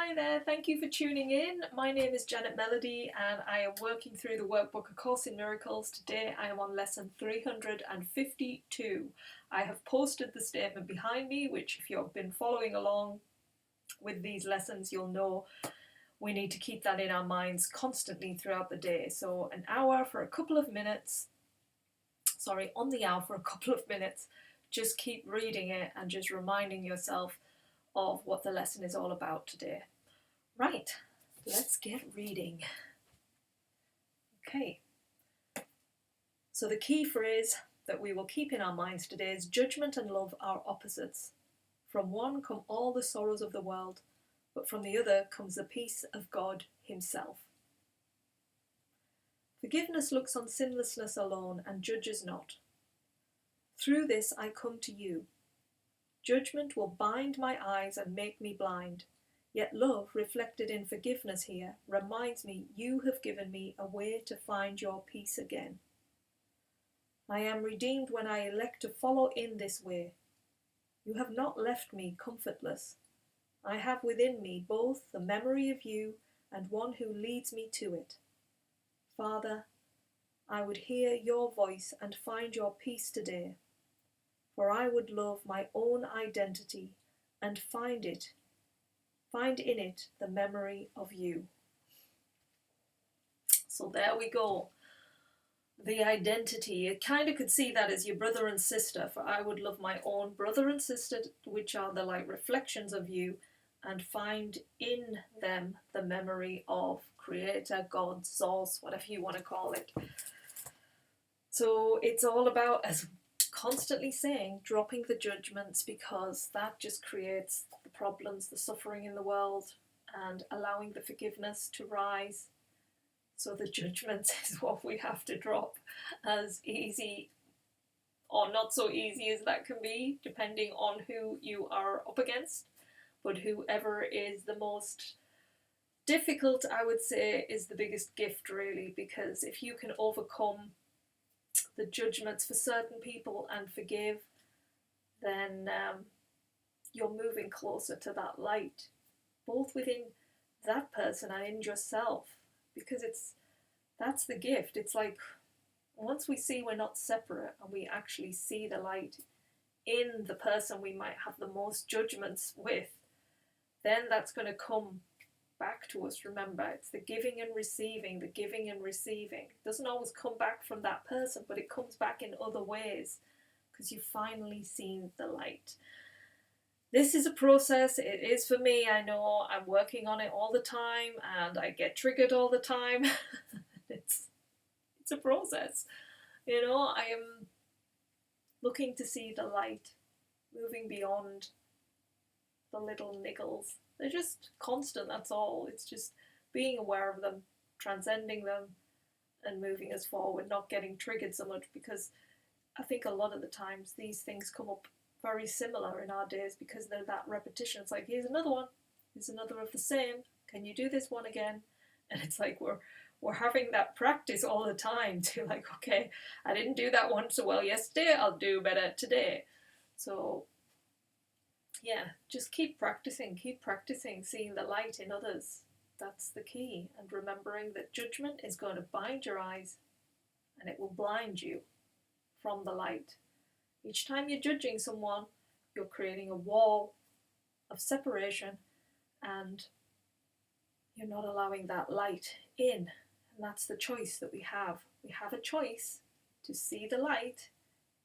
Hi there, thank you for tuning in. My name is Janet Melody and I am working through the workbook A Course in Miracles. Today I am on lesson 352. I have posted the statement behind me, which if you've been following along with these lessons, you'll know we need to keep that in our minds constantly throughout the day. So an hour for a couple of minutes, on the hour for a couple of minutes, just keep reading it and just reminding yourself of what the lesson is all about today. Right, let's get reading. Okay, so the key phrase that we will keep in our minds today is judgment and love are opposites. From one come all the sorrows of the world, but from the other comes the peace of God himself. Forgiveness looks on sinlessness alone and judges not. Through this I come to you. Judgment will bind my eyes and make me blind. Yet love, reflected in forgiveness here, reminds me you have given me a way to find your peace again. I am redeemed when I elect to follow in this way. You have not left me comfortless. I have within me both the memory of you and one who leads me to it. Father, I would hear your voice and find your peace today, for I would love my own identity and find in it the memory of you. So there we go. The identity, you kind of could see that as your brother and sister, for I would love my own brother and sister, which are the like reflections of you, and find in them the memory of Creator, God, Source, whatever you want to call it. So it's all about, as constantly saying, dropping the judgments, because that just creates the problems, the suffering in the world, and allowing the forgiveness to rise. So the judgments is what we have to drop, as easy or not so easy as that can be, depending on who you are up against. But whoever is the most difficult, I would say, is the biggest gift, really, because if you can overcome the judgments for certain people and forgive, then you're moving closer to that light, both within that person and in yourself, because that's the gift. It's like once we see we're not separate and we actually see the light in the person we might have the most judgments with, then that's going to come back to us. Remember, it's the giving and receiving, the giving and receiving. It doesn't always come back from that person, but it comes back in other ways because you've finally seen the light. This is a process. It is for me. I know I'm working on it all the time and I get triggered all the time. It's a process. You know, I am looking to see the light, moving beyond the little niggles. They're just constant, that's all. It's just being aware of them, transcending them, and moving us forward, not getting triggered so much, because I think a lot of the times these things come up very similar in our days because they're that repetition. It's like, here's another one, here's another of the same, can you do this one again? And it's like we're having that practice all the time to like, okay, I didn't do that one so well yesterday, I'll do better today. So yeah, just keep practicing, seeing the light in others. That's the key. And remembering that judgment is going to bind your eyes and it will blind you from the light. Each time you're judging someone, you're creating a wall of separation and you're not allowing that light in. And that's the choice that we have. We have a choice to see the light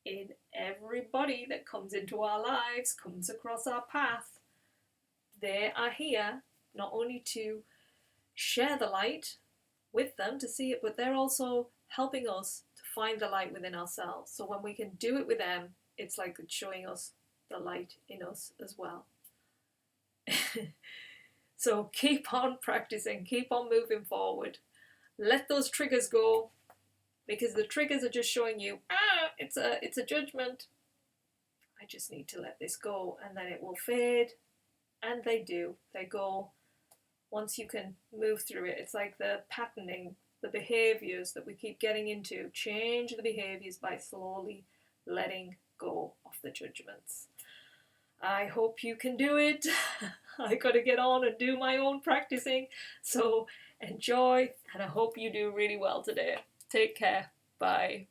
in everybody that comes into our lives, comes across our path. They are here not only to share the light with them to see it, but they're also helping us to find the light within ourselves. So when we can do it with them, it's like it's showing us the light in us as well. So keep on practicing, keep on moving forward. Let those triggers go, because the triggers are just showing you, it's a judgment. I just need to let this go, and then it will fade. And they do. They go once you can move through it. It's like the patterning, the behaviors that we keep getting into. Change the behaviors by slowly letting go of the judgments. I hope you can do it. I gotta get on and do my own practicing. So enjoy, and I hope you do really well today. Take care. Bye.